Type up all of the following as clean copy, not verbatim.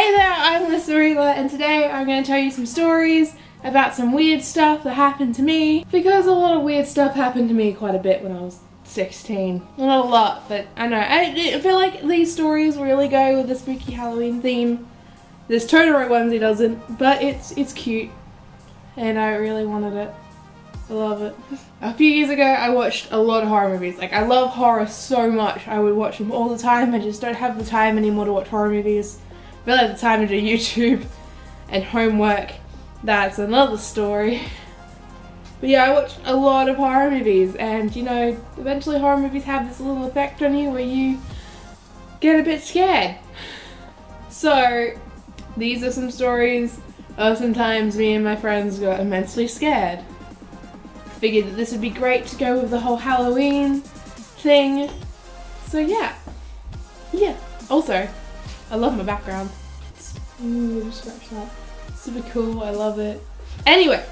Hey there, I'm Lisarila, and today I'm going to tell you some stories about some weird stuff that happened to me, because a lot of weird stuff happened to me quite a bit when I was 16. Well, not a lot, but I know. I feel like these stories really go with the spooky Halloween theme. This Totoro onesie doesn't, but it's cute, and I really wanted it. I love it. A few years ago, I watched a lot of horror movies. Like, I love horror so much. I would watch them all the time. I just don't have the time anymore to watch horror movies. I really have the time to do YouTube and homework. That's another story. But yeah, I watched a lot of horror movies, and you know, eventually horror movies have this little effect on you where you get a bit scared. So, these are some stories of sometimes me and my friends got immensely scared. Figured that this would be great to go with the whole Halloween thing. So yeah. Also, I love my background. Scratch that. Super cool, I love it. Anyway,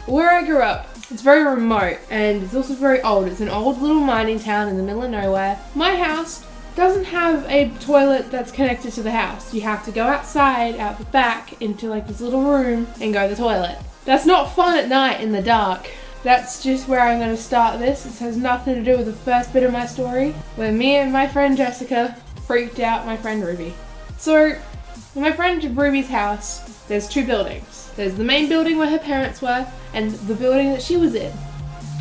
where I grew up, it's very remote and it's also very old. It's an old little mining town in the middle of nowhere. My house doesn't have a toilet that's connected to the house. You have to go outside, out the back, into like this little room and go to the toilet. That's not fun at night in the dark. That's just where I'm going to start this. It has nothing to do with the first bit of my story, where me and my friend Jessica freaked out my friend Ruby. So, in my friend Ruby's house, there's two buildings. There's the main building where her parents were, and the building that she was in.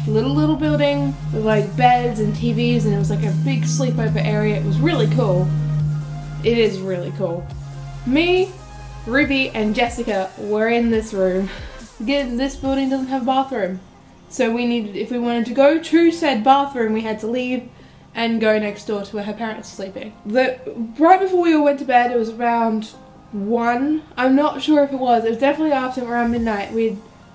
Little building with like beds and TVs, and it was like a big sleepover area. It was really cool. It is really cool. Me, Ruby, and Jessica were in this room. Again, this building doesn't have a bathroom. So we needed, if we wanted to go to said bathroom, we had to leave and go next door to where her parents were sleeping. Right before we all went to bed, it was around 1. I'm not sure if it was. It was definitely after around midnight.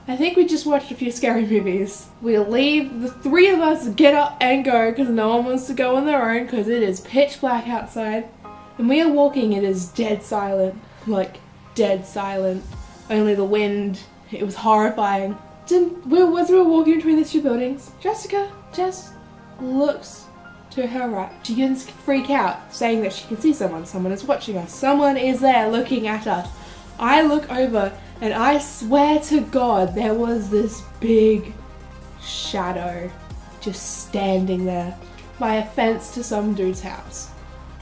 I think we just watched a few scary movies. We leave, the three of us get up and go because no one wants to go on their own because it is pitch black outside. And we are walking, it is dead silent. Like, dead silent. Only the wind. It was horrifying. As we were walking between these two buildings, Jess looks to her right. She begins to freak out, saying that she can see someone. Someone is watching us. Someone is there looking at us. I look over and I swear to God there was this big shadow just standing there by a fence to some dude's house.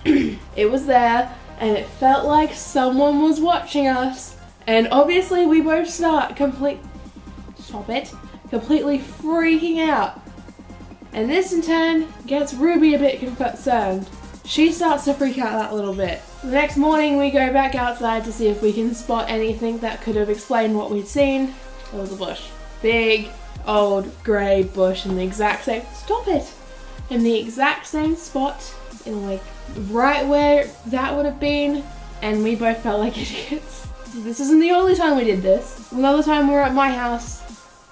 It was there and it felt like someone was watching us. And obviously we both start completely freaking out. And this in turn gets Ruby a bit concerned. She starts to freak out that little bit. The next morning we go back outside to see if we can spot anything that could have explained what we'd seen. There was a bush. Big, old, grey bush in the exact same, in the exact same spot, in like right where that would have been, and we both felt like idiots. This isn't the only time we did this. Another time we were at my house.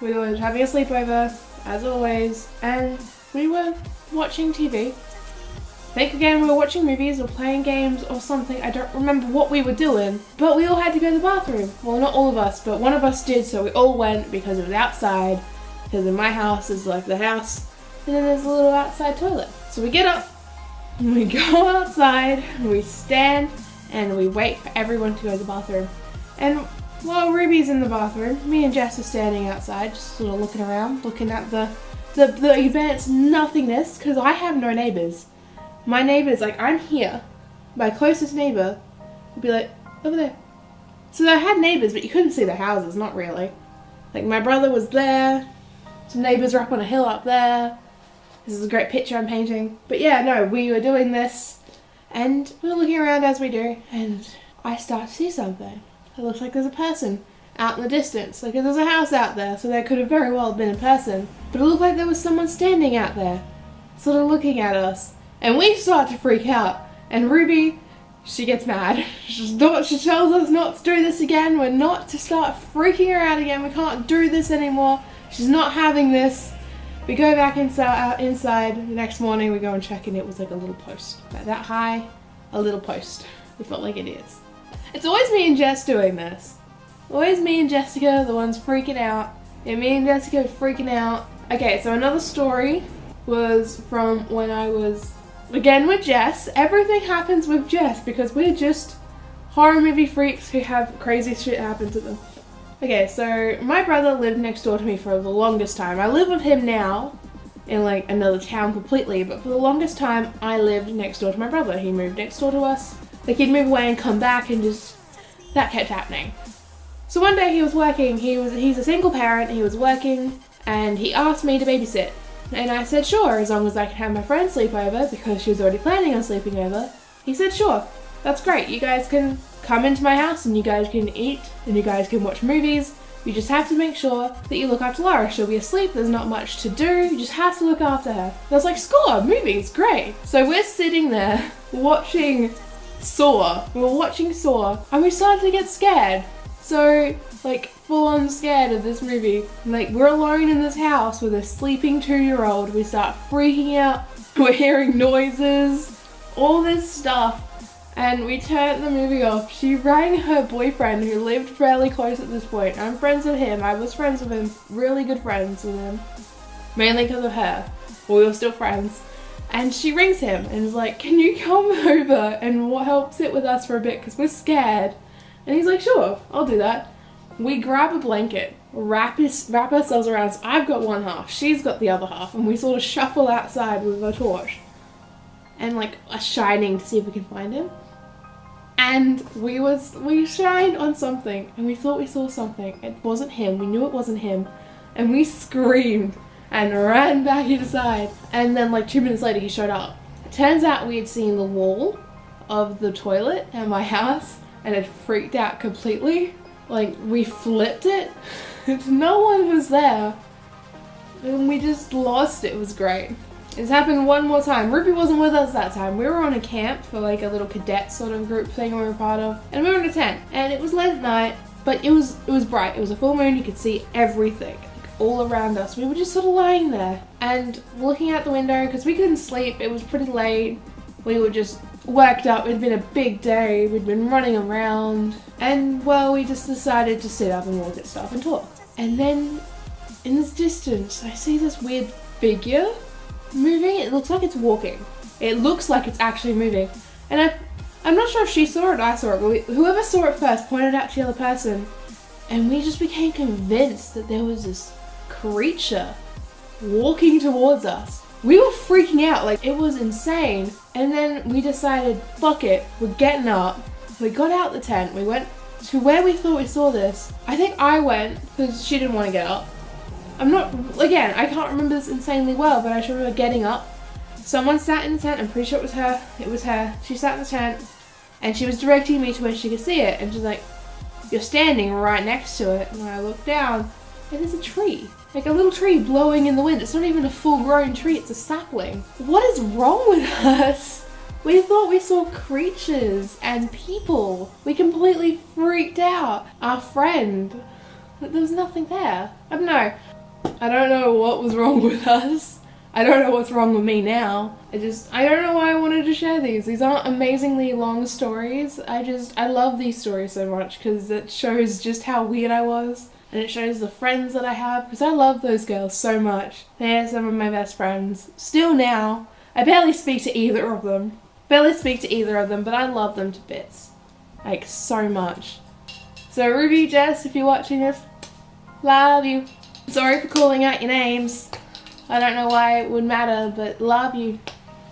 We were having a sleepover, as always, and we were watching TV. I think again we were watching movies or playing games or something. I don't remember what we were doing, but we all had to go to the bathroom. Well, not all of us, but one of us did, so we all went because it was outside. Because in my house is like the house, and then there's a little outside toilet. So we get up, and we go outside, and we stand, and we wait for everyone to go to the bathroom. And while Ruby's in the bathroom, me and Jess are standing outside, just sort of looking around, looking at the immense nothingness, because I have no neighbours. My neighbours, like, I'm here. My closest neighbour would be like, over there. So I had neighbours, but you couldn't see their houses, not really. Like, my brother was there, some neighbours were up on a hill up there. This is a great picture I'm painting. But yeah, no, we were doing this, and we were looking around as we do, and I start to see something. It looks like there's a person out in the distance. Like there's a house out there, so there could have very well been a person. But it looked like there was someone standing out there, sort of looking at us. And we start to freak out. And Ruby, she gets mad. She tells us not to do this again. We're not to start freaking her out again. We can't do this anymore. She's not having this. We go back inside. The next morning we go and check, and it was like a little post. About that high, a little post. It felt like it is. It's always me and Jess doing this. Always me and Jessica, the ones freaking out. And me and Jessica freaking out. Okay, so another story was from when I was, again with Jess. Everything happens with Jess because we're just horror movie freaks who have crazy shit happen to them. Okay, so my brother lived next door to me for the longest time. I live with him now in like another town completely, but for the longest time I lived next door to my brother. He moved next door to us. Like he'd move away and come back, and just that kept happening. So one day he was working, he's a single parent, he was working, and he asked me to babysit. And I said sure, as long as I can have my friend sleep over, because she was already planning on sleeping over. He said sure, that's great, you guys can come into my house and you guys can eat and you guys can watch movies. You just have to make sure that you look after Laura. She'll be asleep, there's not much to do, you just have to look after her. And I was like, score, movies, great. So we're sitting there watching Saw. We were watching Saw and we started to get scared. So like full on scared of this movie. Like we're alone in this house with a sleeping 2-year-old. We start freaking out. We're hearing noises, all this stuff. And we turned the movie off. She rang her boyfriend who lived fairly close at this point. I'm friends with him. I was friends with him. Really good friends with him. Mainly because of her. But we were still friends. And she rings him and is like, can you come over and help sit with us for a bit because we're scared? And he's like, sure, I'll do that. We grab a blanket, wrap ourselves around. So I've got one half, she's got the other half. And we sort of shuffle outside with a torch. And like a shining to see if we can find him. And we shined on something and we thought we saw something. It wasn't him, we knew it wasn't him. And we screamed and ran back inside. And then like 2 minutes later he showed up. It turns out we had seen the wall of the toilet at my house and had freaked out completely. Like we flipped it. No one was there. And we just lost it. It was great. It's happened one more time. Ruby wasn't with us that time. We were on a camp for like a little cadet sort of group thing we were part of. And we were in a tent. And it was late at night, but it was bright. It was a full moon. You could see everything like, all around us. We were just sort of lying there and looking out the window because we couldn't sleep. It was pretty late. We were just worked up. It'd been a big day. We'd been running around. And well, we just decided to sit up and look at stuff and talk. And then in this distance, I see this weird figure moving. It looks like it's walking. It looks like it's actually moving. And I'm not sure if she saw it or I saw it, but whoever saw it first pointed out to the other person. And we just became convinced that there was this creature walking towards us. We were freaking out, like it was insane. And then we decided, fuck it, we're getting up. We got out the tent, we went to where we thought we saw this. I think I went because she didn't want to get up. Again, I can't remember this insanely well, but I just remember getting up. Someone sat in the tent, I'm pretty sure it was her. It was her. She sat in the tent and she was directing me to where she could see it. And she's like, you're standing right next to it. And I look down and there's a tree. Like a little tree blowing in the wind. It's not even a full grown tree, it's a sapling. What is wrong with us? We thought we saw creatures and people. We completely freaked out. Our friend. There was nothing there. I don't know what was wrong with us. I don't know what's wrong with me now. I don't know why I wanted to share these. These aren't amazingly long stories. I love these stories so much because it shows just how weird I was. And it shows the friends that I have because I love those girls so much. They're some of my best friends. Still now. I barely speak to either of them. But I love them to bits. Like so much. So Ruby, Jess, if you're watching this, love you. Sorry for calling out your names. I don't know why it would matter, but love you.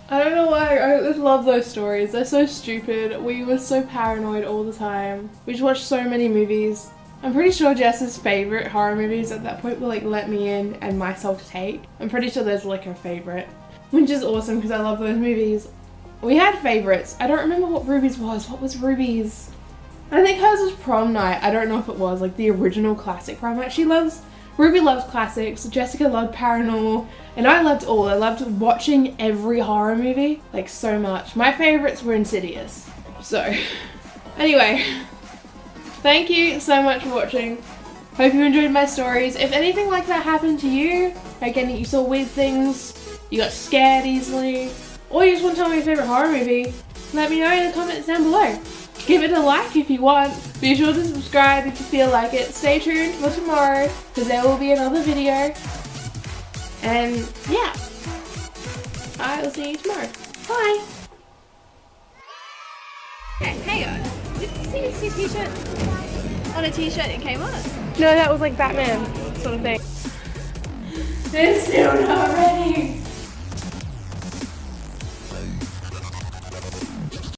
I don't know why, I just love those stories. They're so stupid. We were so paranoid all the time. We just watched so many movies. I'm pretty sure Jess's favourite horror movies at that point were like Let Me In and Myself to Take. I'm pretty sure those were like her favourite. Which is awesome because I love those movies. We had favourites. I don't remember what Ruby's was. What was Ruby's? I think hers was Prom Night. I don't know if it was like the original classic Prom Night. Ruby loves classics, Jessica loved paranormal, and I loved all. I loved watching every horror movie, like so much. My favourites were Insidious. So, anyway, thank you so much for watching. Hope you enjoyed my stories. If anything like that happened to you, like you saw weird things, you got scared easily, or you just want to tell me your favourite horror movie, let me know in the comments down below. Give it a like if you want. Be sure to subscribe if you feel like it. Stay tuned for tomorrow because there will be another video. And yeah, I will see you tomorrow. Bye. Hey guys, it's see a t-shirt on a t-shirt in Kmart? No, that was like Batman sort of thing. They're still not ready.